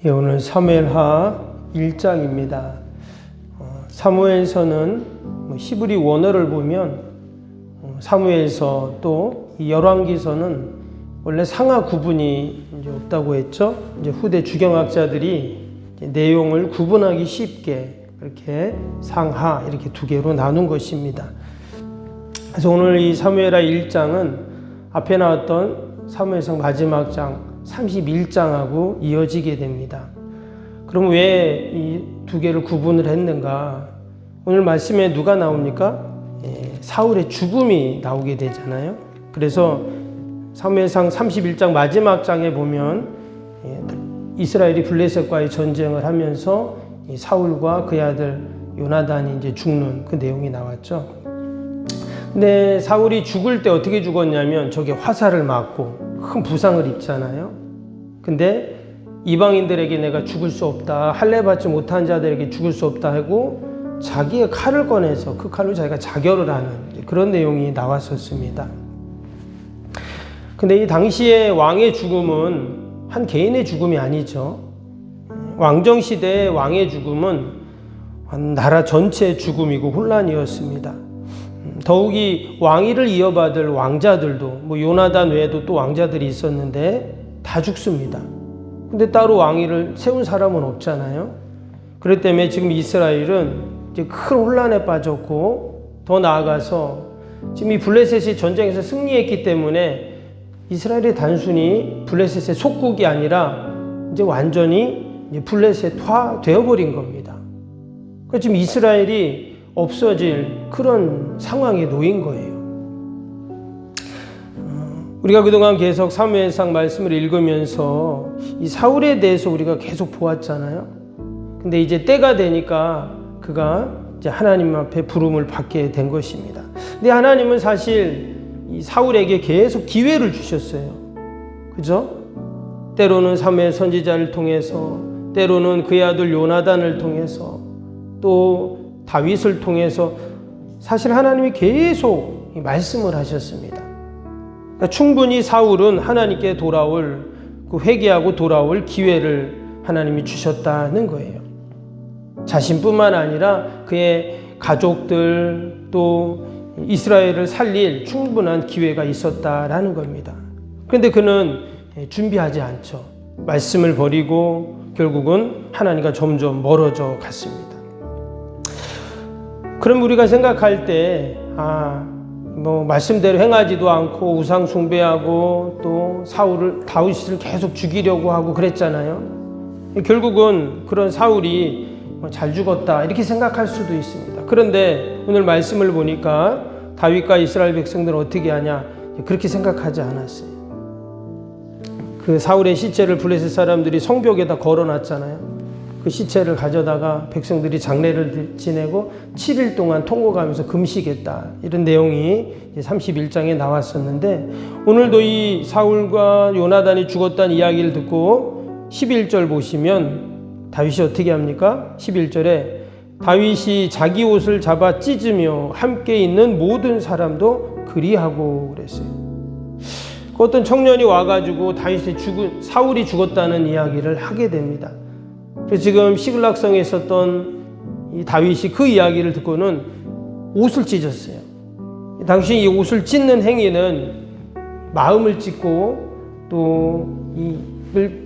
예, 오늘 사무엘하 1장입니다. 사무엘서는 히브리 원어를 보면 사무엘서 또 열왕기서는 원래 상하 구분이 이제 없다고 했죠. 이제 후대 주경학자들이 내용을 구분하기 쉽게 이렇게 상하 이렇게 두 개로 나눈 것입니다. 그래서 오늘 이 사무엘하 1장은 앞에 나왔던 사무엘상 마지막 장 31장하고 이어지게 됩니다. 그럼 왜 이 두 개를 구분을 했는가? 오늘 말씀에 누가 나옵니까? 사울의 죽음이 나오게 되잖아요. 그래서 사무엘상 31장 마지막 장에 보면 이스라엘이 블레셋과의 전쟁을 하면서 사울과 그의 아들 요나단이 이제 죽는 그 내용이 나왔죠. 근데 사울이 죽을 때 어떻게 죽었냐면 저게 화살을 맞고 큰 부상을 입잖아요. 근데 이방인들에게 내가 죽을 수 없다, 할례 받지 못한 자들에게 죽을 수 없다 하고 자기의 칼을 꺼내서 그 칼로 자기가 자결을 하는 그런 내용이 나왔었습니다. 근데 이 당시의 왕의 죽음은 한 개인의 죽음이 아니죠. 왕정시대의 왕의 죽음은 나라 전체의 죽음이고 혼란이었습니다. 더욱이 왕위를 이어받을 왕자들도 요나단 외에도 또 왕자들이 있었는데 다 죽습니다. 근데 따로 왕위를 세운 사람은 없잖아요. 그렇기 때문에 지금 이스라엘은 이제 큰 혼란에 빠졌고 더 나아가서 지금 이 블레셋이 전쟁에서 승리했기 때문에 이스라엘이 단순히 블레셋의 속국이 아니라 이제 완전히 블레셋화 되어버린 겁니다. 그러니까 지금 이스라엘이 없어질 그런 상황에 놓인 거예요. 우리가 그동안 계속 사무엘상 말씀을 읽으면서 이 사울에 대해서 우리가 계속 보았잖아요. 근데 이제 때가 되니까 그가 이제 하나님 앞에 부름을 받게 된 것입니다. 근데 하나님은 사실 이 사울에게 계속 기회를 주셨어요. 그죠? 때로는 사무엘 선지자를 통해서, 때로는 그의 아들 요나단을 통해서, 또 다윗을 통해서 사실 하나님이 계속 말씀을 하셨습니다. 그러니까 충분히 사울은 하나님께 돌아올, 회개하고 돌아올 기회를 하나님이 주셨다는 거예요. 자신뿐만 아니라 그의 가족들 또 이스라엘을 살릴 충분한 기회가 있었다라는 겁니다. 그런데 그는 준비하지 않죠. 말씀을 버리고 결국은 하나님과 점점 멀어져 갔습니다. 그럼 우리가 생각할 때 말씀대로 행하지도 않고 우상 숭배하고 또 다윗을 계속 죽이려고 하고 그랬잖아요. 결국은 그런 사울이 잘 죽었다 이렇게 생각할 수도 있습니다. 그런데 오늘 말씀을 보니까 다윗과 이스라엘 백성들은 어떻게 하냐, 그렇게 생각하지 않았어요. 그 사울의 시체를 블레셋 사람들이 성벽에다 걸어놨잖아요. 그 시체를 가져다가 백성들이 장례를 지내고 7일 동안 통곡하면서 금식했다, 이런 내용이 31장에 나왔었는데, 오늘도 이 사울과 요나단이 죽었다는 이야기를 듣고 11절 보시면 다윗이 어떻게 합니까? 11절에 다윗이 자기 옷을 잡아 찢으며 함께 있는 모든 사람도 그리하고 그랬어요. 어떤 청년이 와가지고 사울이 죽었다는 이야기를 하게 됩니다. 그래서 지금 시글락성에 있었던 이 다윗이 그 이야기를 듣고는 옷을 찢었어요. 당시 이 옷을 찢는 행위는 마음을 찢고 또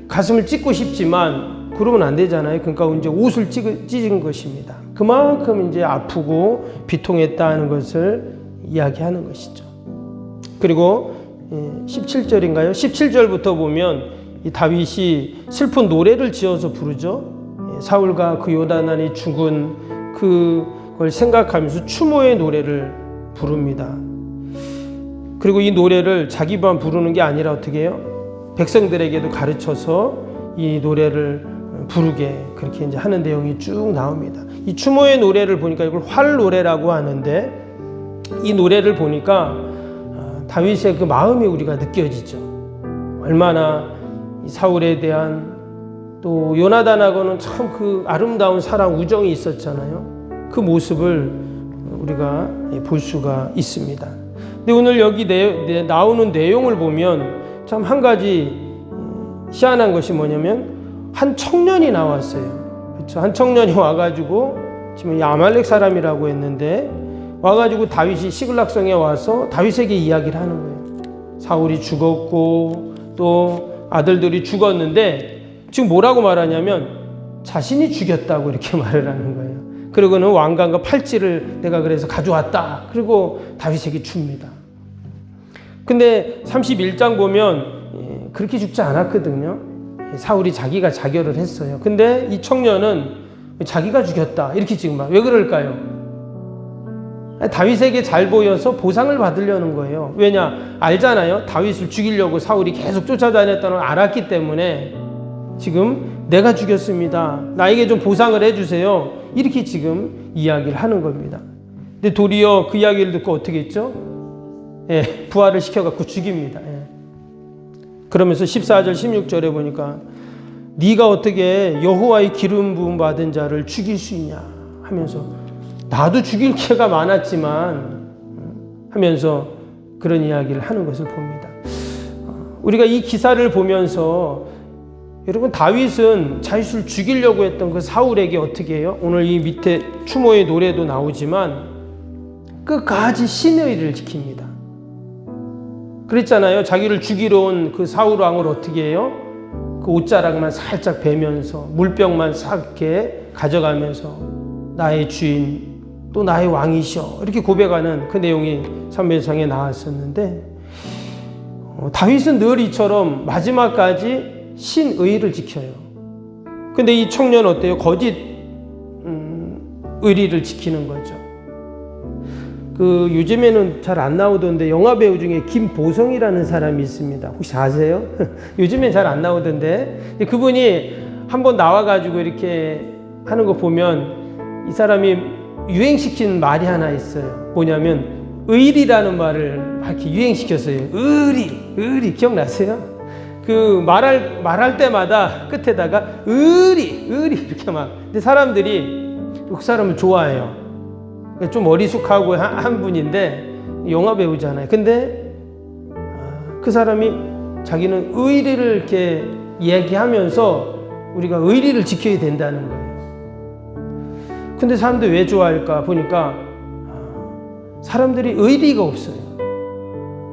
가슴을 찢고 싶지만 그러면 안 되잖아요. 그러니까 이제 옷을 찢은 것입니다. 그만큼 이제 아프고 비통했다는 것을 이야기하는 것이죠. 그리고 17절인가요? 17절부터 보면 이 다윗이 슬픈 노래를 지어서 부르죠. 사울과 그 요나단이 죽은 그걸 생각하면서 추모의 노래를 부릅니다. 그리고 이 노래를 자기만 부르는 게 아니라 어떻게 해요? 백성들에게도 가르쳐서 이 노래를 부르게 그렇게 이제 하는 내용이 쭉 나옵니다. 이 추모의 노래를 보니까 이걸 활 노래라고 하는데, 이 노래를 보니까 다윗의 그 마음이 우리가 느껴지죠. 얼마나 사울에 대한, 또 요나단하고는 참 그 아름다운 사랑 우정이 있었잖아요. 그 모습을 우리가 볼 수가 있습니다. 근데 오늘 여기 나오는 내용을 보면 참 한 가지 희한한 것이 뭐냐면 한 청년이 나왔어요. 그렇죠? 한 청년이 와가지고 지금 이 아말렉 사람이라고 했는데 와가지고 다윗이 시글락성에 와서 다윗에게 이야기를 하는 거예요. 사울이 죽었고 또 아들들이 죽었는데 지금 뭐라고 말하냐면 자신이 죽였다고 이렇게 말을 하는 거예요. 그리고는 왕관과 팔찌를 내가 그래서 가져왔다. 그리고 다윗에게 줍니다. 근데 31장 보면 그렇게 죽지 않았거든요. 사울이 자기가 자결을 했어요. 근데 이 청년은 자기가 죽였다. 이렇게 지금 왜 그럴까요? 다윗에게 잘 보여서 보상을 받으려는 거예요. 왜냐? 알잖아요. 다윗을 죽이려고 사울이 계속 쫓아다녔다는 걸 알았기 때문에 지금 내가 죽였습니다. 나에게 좀 보상을 해주세요. 이렇게 지금 이야기를 하는 겁니다. 근데 도리어 그 이야기를 듣고 어떻게 했죠? 부활을 시켜갖고 죽입니다. 그러면서 14절 16절에 보니까 네가 어떻게 여호와의 기름 부음 받은 자를 죽일 수 있냐 하면서 나도 죽일 기회가 많았지만 하면서 그런 이야기를 하는 것을 봅니다. 우리가 이 기사를 보면서 여러분 다윗은 자신을 죽이려고 했던 그 사울에게 어떻게 해요? 오늘 이 밑에 추모의 노래도 나오지만 끝까지 신의 의를 지킵니다. 그랬잖아요. 자기를 죽이러 온 그 사울 왕을 어떻게 해요? 그 옷자락만 살짝 베면서 물병만 싹 이렇게 가져가면서 나의 주인 또 나의 왕이셔 이렇게 고백하는 그 내용이 사무엘상에 나왔었는데 다윗은 늘 이처럼 마지막까지 신의를 지켜요. 근데 이 청년 어때요? 거짓 의리를 지키는 거죠. 그 요즘에는 잘 안 나오던데 영화 배우 중에 김보성이라는 사람이 있습니다. 혹시 아세요? 요즘엔 잘 안 나오던데 그분이 한번 나와가지고 이렇게 하는 거 보면 이 사람이 유행시킨 말이 하나 있어요. 뭐냐면 의리라는 말을 이렇게 유행시켰어요. 의리 기억나세요? 그 말할 때마다 끝에다가 의리 이렇게 막. 근데 사람들이 그 사람을 좋아해요. 좀 어리숙하고 한 분인데 영화 배우잖아요. 근데 그 사람이 자기는 의리를 이렇게 이야기하면서 우리가 의리를 지켜야 된다는 거예요. 근데 사람들이 왜 좋아할까 보니까 사람들이 의리가 없어요.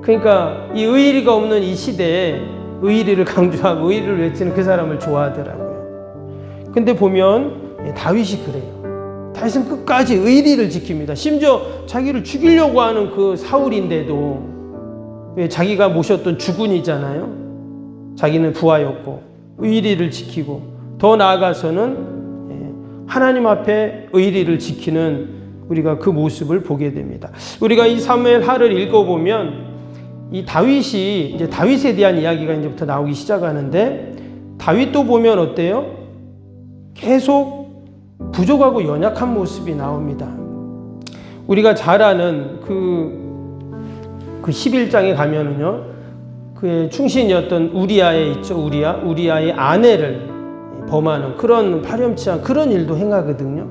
그러니까 이 의리가 없는 이 시대에 의리를 강조하고 의리를 외치는 그 사람을 좋아하더라고요. 근데 보면 다윗이 그래요. 다윗은 끝까지 의리를 지킵니다. 심지어 자기를 죽이려고 하는 그 사울인데도 자기가 모셨던 주군이잖아요. 자기는 부하였고 의리를 지키고 더 나아가서는 하나님 앞에 의리를 지키는 우리가 그 모습을 보게 됩니다. 우리가 이 사무엘 하를 읽어보면 이 다윗이 이제 다윗에 대한 이야기가 이제부터 나오기 시작하는데 다윗도 보면 어때요? 계속 부족하고 연약한 모습이 나옵니다. 우리가 잘 아는 그 11장에 가면은요, 그의 충신이었던 우리아에 있죠. 우리아의 아내를 범하는 그런 파렴치한 그런 일도 행하거든요.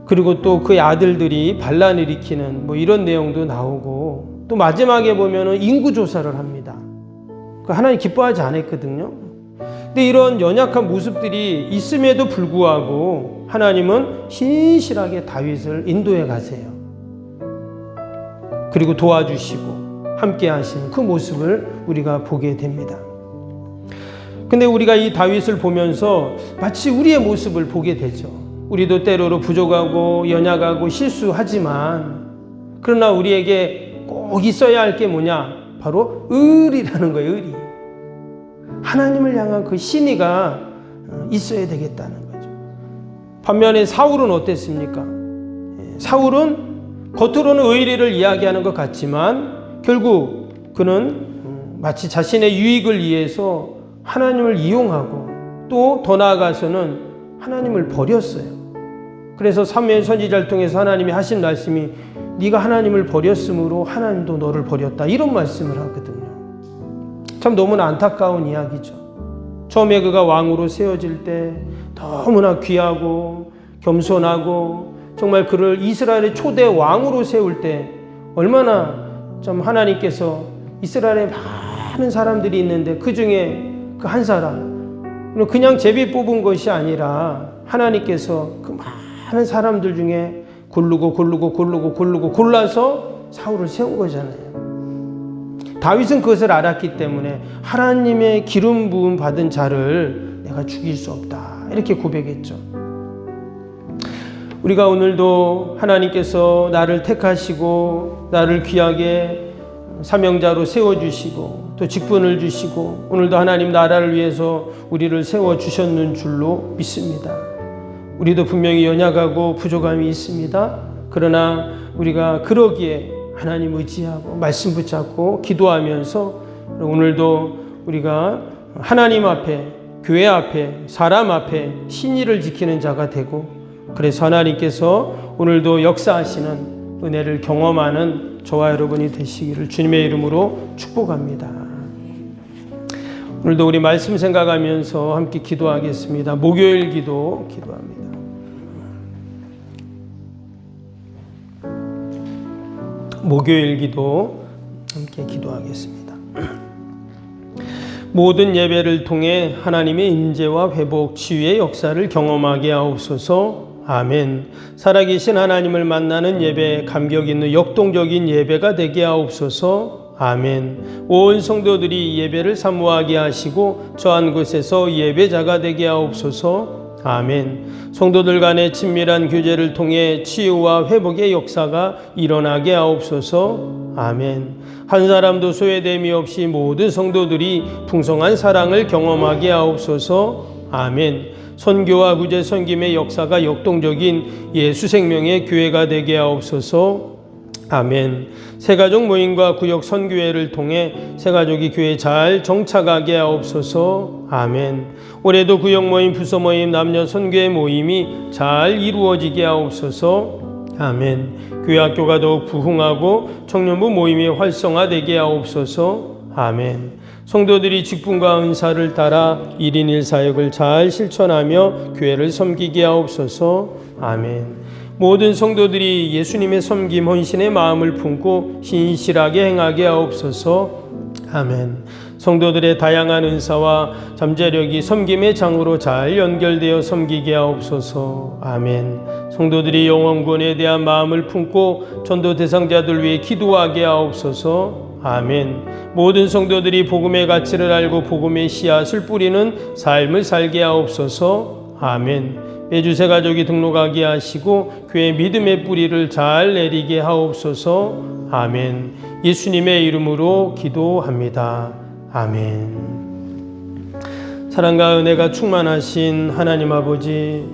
그리고 또 그의 아들들이 반란을 일으키는 뭐 이런 내용도 나오고 또 마지막에 보면은 인구조사를 합니다. 하나님 기뻐하지 않았거든요. 근데 이런 연약한 모습들이 있음에도 불구하고 하나님은 신실하게 다윗을 인도해 가세요. 그리고 도와주시고 함께 하시는 그 모습을 우리가 보게 됩니다. 근데 우리가 이 다윗을 보면서 마치 우리의 모습을 보게 되죠. 우리도 때로는 부족하고 연약하고 실수하지만 그러나 우리에게 꼭 있어야 할 게 뭐냐? 바로 의리라는 거예요. 의리. 하나님을 향한 그 신의가 있어야 되겠다는 거죠. 반면에 사울은 어땠습니까? 사울은 겉으로는 의리를 이야기하는 것 같지만 결국 그는 마치 자신의 유익을 위해서 하나님을 이용하고 또 더 나아가서는 하나님을 버렸어요. 그래서 사무엘 선지자를 통해서 하나님이 하신 말씀이 네가 하나님을 버렸으므로 하나님도 너를 버렸다 이런 말씀을 하거든요. 참 너무나 안타까운 이야기죠. 처음에 그가 왕으로 세워질 때 너무나 귀하고 겸손하고 정말 그를 이스라엘의 초대 왕으로 세울 때 얼마나 좀 하나님께서 이스라엘에 많은 사람들이 있는데 그 중에 그 한 사람 그냥 제비 뽑은 것이 아니라 하나님께서 그 많은 사람들 중에 골라서 사울을 세운 거잖아요. 다윗은 그것을 알았기 때문에 하나님의 기름 부음 받은 자를 내가 죽일 수 없다, 이렇게 고백했죠. 우리가 오늘도 하나님께서 나를 택하시고 나를 귀하게 사명자로 세워주시고 또 직분을 주시고 오늘도 하나님 나라를 위해서 우리를 세워주셨는 줄로 믿습니다. 우리도 분명히 연약하고 부족함이 있습니다. 그러나 우리가 그러기에 하나님 의지하고 말씀 붙잡고 기도하면서 오늘도 우리가 하나님 앞에, 교회 앞에, 사람 앞에 신의를 지키는 자가 되고, 그래서 하나님께서 오늘도 역사하시는 은혜를 경험하는 저와 여러분이 되시기를 주님의 이름으로 축복합니다. 오늘도 우리 말씀 생각하면서 함께 기도하겠습니다. 목요일 기도합니다. 목요일 기도 함께 기도하겠습니다. 모든 예배를 통해 하나님의 임재와 회복, 치유의 역사를 경험하게 하옵소서. 아멘. 살아계신 하나님을 만나는 예배, 감격 있는 역동적인 예배가 되게 하옵소서. 아멘. 온 성도들이 예배를 사모하게 하시고 저한 곳에서 예배자가 되게 하옵소서. 아멘. 성도들 간의 친밀한 교제를 통해 치유와 회복의 역사가 일어나게 하옵소서. 아멘. 한 사람도 소외됨이 없이 모든 성도들이 풍성한 사랑을 경험하게 하옵소서. 아멘. 선교와 구제 섬김의 역사가 역동적인 예수 생명의 교회가 되게 하옵소서. 아멘. 새가족 모임과 구역 선교회를 통해 새가족이 교회에 잘 정착하게 하옵소서. 아멘. 올해도 구역 모임, 부서 모임, 남녀 선교회 모임이 잘 이루어지게 하옵소서. 아멘. 교회 학교가 더욱 부흥하고 청년부 모임이 활성화되게 하옵소서. 아멘. 성도들이 직분과 은사를 따라 1인 1사역을 잘 실천하며 교회를 섬기게 하옵소서. 아멘. 모든 성도들이 예수님의 섬김, 헌신의 마음을 품고 신실하게 행하게 하옵소서. 아멘. 성도들의 다양한 은사와 잠재력이 섬김의 장으로 잘 연결되어 섬기게 하옵소서. 아멘. 성도들이 영혼구원에 대한 마음을 품고 전도 대상자들 위해 기도하게 하옵소서. 아멘. 모든 성도들이 복음의 가치를 알고 복음의 씨앗을 뿌리는 삶을 살게 하옵소서. 아멘. 매주 새가족이 등록하게 하시고 교회 믿음의 뿌리를 잘 내리게 하옵소서. 아멘. 예수님의 이름으로 기도합니다. 아멘. 사랑과 은혜가 충만하신 하나님 아버지,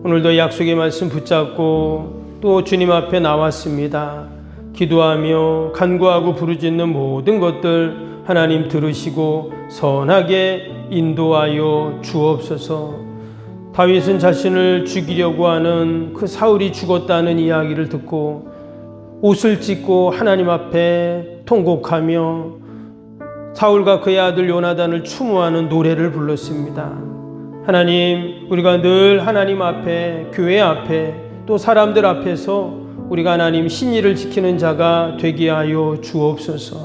오늘도 약속의 말씀 붙잡고 또 주님 앞에 나왔습니다. 기도하며 간구하고 부르짖는 모든 것들 하나님 들으시고 선하게 인도하여 주옵소서. 다윗은 자신을 죽이려고 하는 그 사울이 죽었다는 이야기를 듣고 옷을 찢고 하나님 앞에 통곡하며 사울과 그의 아들 요나단을 추모하는 노래를 불렀습니다. 하나님, 우리가 늘 하나님 앞에, 교회 앞에, 또 사람들 앞에서 우리가 하나님 신의를 지키는 자가 되게 하여 주옵소서.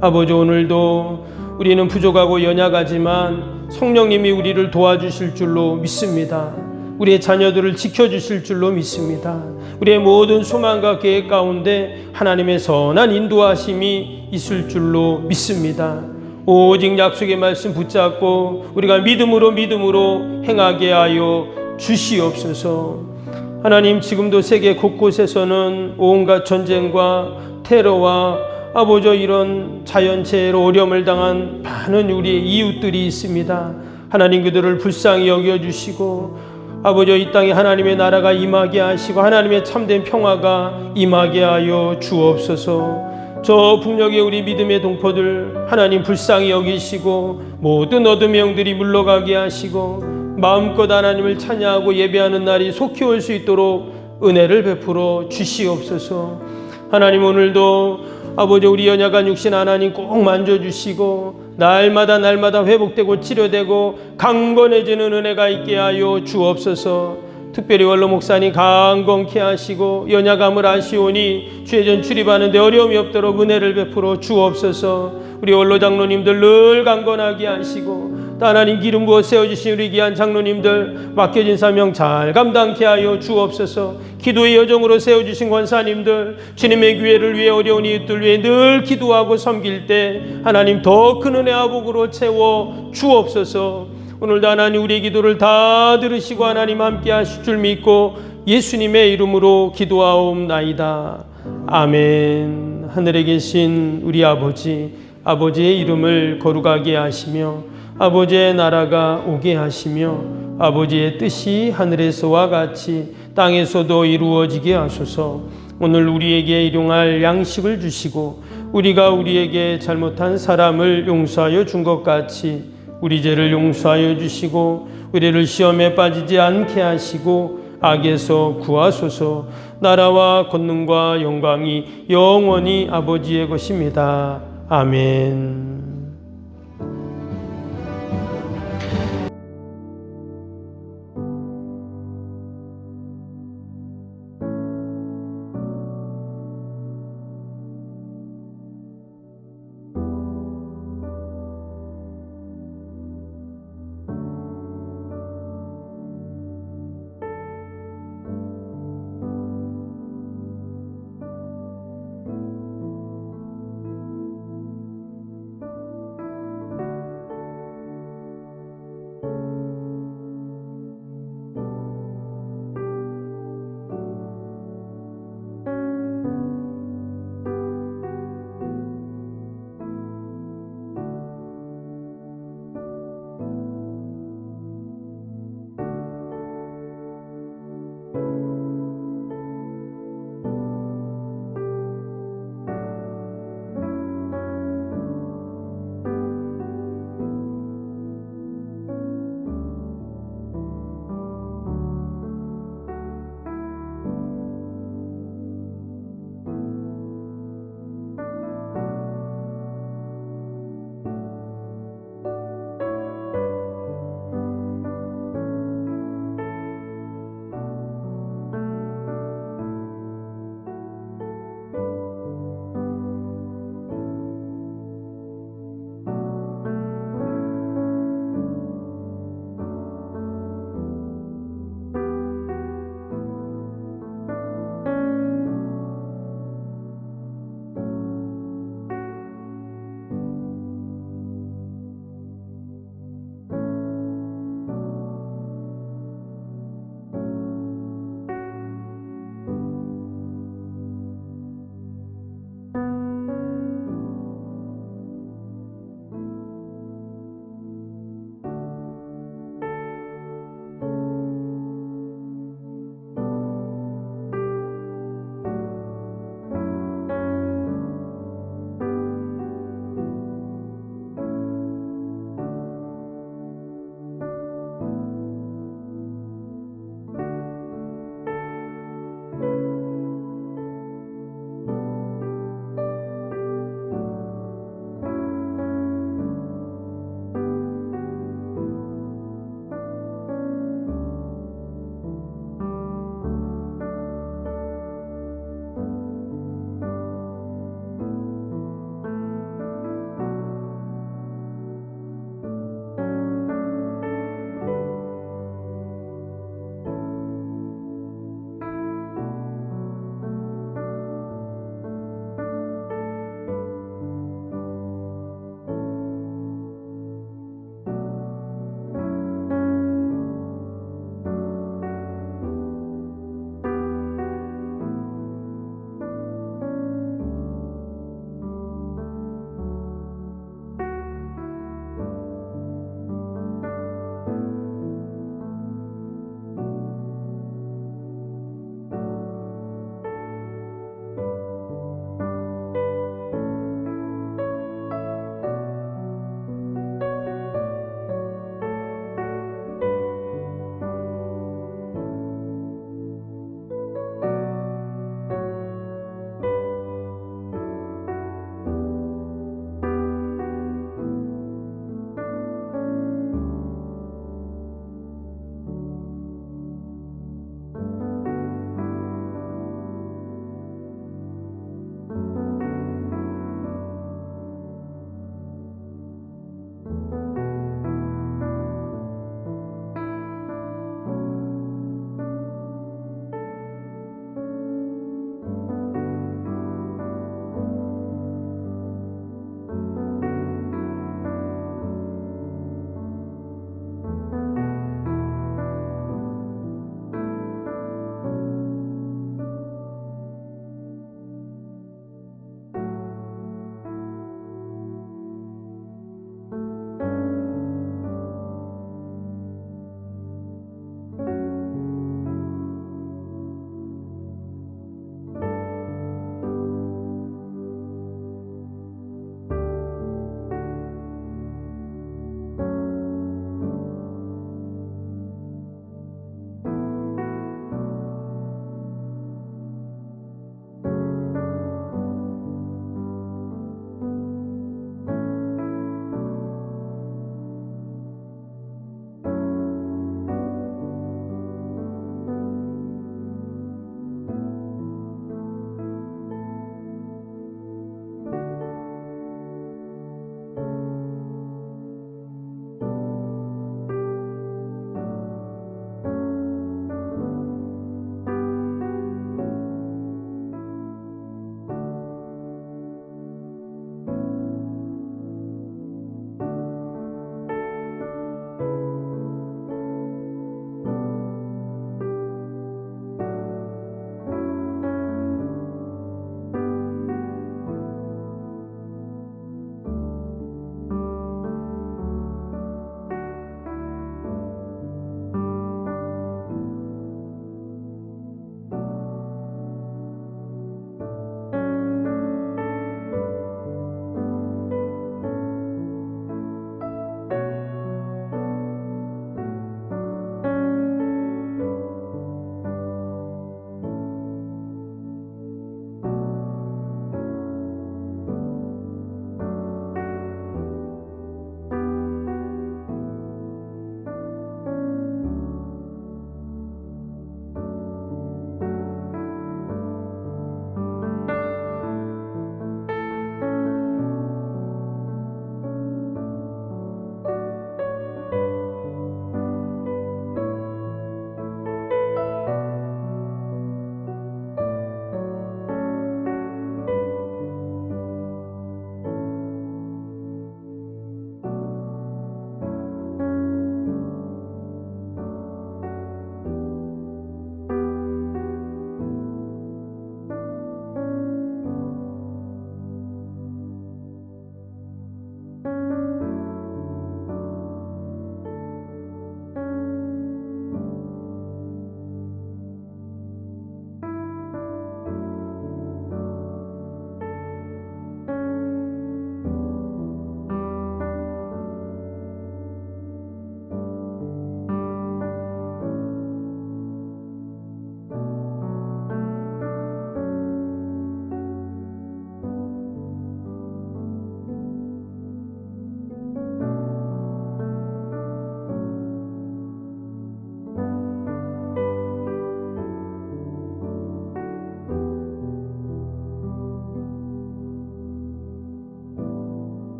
아버지, 오늘도 우리는 부족하고 연약하지만 성령님이 우리를 도와주실 줄로 믿습니다. 우리의 자녀들을 지켜주실 줄로 믿습니다. 우리의 모든 소망과 계획 가운데 하나님의 선한 인도하심이 있을 줄로 믿습니다. 오직 약속의 말씀 붙잡고 우리가 믿음으로 행하게 하여 주시옵소서. 하나님, 지금도 세계 곳곳에서는 온갖 전쟁과 테러와 아버지 이런 자연재해로 어려움을 당한 많은 우리의 이웃들이 있습니다. 하나님, 그들을 불쌍히 여겨주시고 아버지 이 땅에 하나님의 나라가 임하게 하시고 하나님의 참된 평화가 임하게 하여 주옵소서. 저 북녘의 우리 믿음의 동포들 하나님 불쌍히 여기시고 모든 어둠의 영들이 물러가게 하시고 마음껏 하나님을 찬양하고 예배하는 날이 속히 올 수 있도록 은혜를 베풀어 주시옵소서. 하나님, 오늘도 아버지 우리 연약한 육신 하나님 꼭 만져주시고 날마다 회복되고 치료되고 강건해지는 은혜가 있게 하여 주옵소서. 특별히 원로 목사님 강건케 하시고 연약함을 아시오니 주의 전 출입하는데 어려움이 없도록 은혜를 베풀어 주옵소서. 우리 원로 장로님들 늘 강건하게 하시고 또 하나님 기름 부어 세워주신 우리 귀한 장로님들 맡겨진 사명 잘 감당케 하여 주옵소서. 기도의 여정으로 세워주신 권사님들 주님의 교회를 위해 어려운 이웃들 위해 늘 기도하고 섬길 때 하나님 더 큰 은혜와 복으로 채워 주옵소서. 오늘도 하나님 우리의 기도를 다 들으시고 하나님 함께 하실 줄 믿고 예수님의 이름으로 기도하옵나이다. 아멘. 하늘에 계신 우리 아버지의 이름을 거룩하게 하시며 아버지의 나라가 오게 하시며 아버지의 뜻이 하늘에서와 같이 땅에서도 이루어지게 하소서. 오늘 우리에게 일용할 양식을 주시고 우리가 우리에게 잘못한 사람을 용서하여 준 것 같이 우리 죄를 용서하여 주시고 우리를 시험에 빠지지 않게 하시고 악에서 구하소서. 나라와 권능과 영광이 영원히 아버지의 것입니다. 아멘.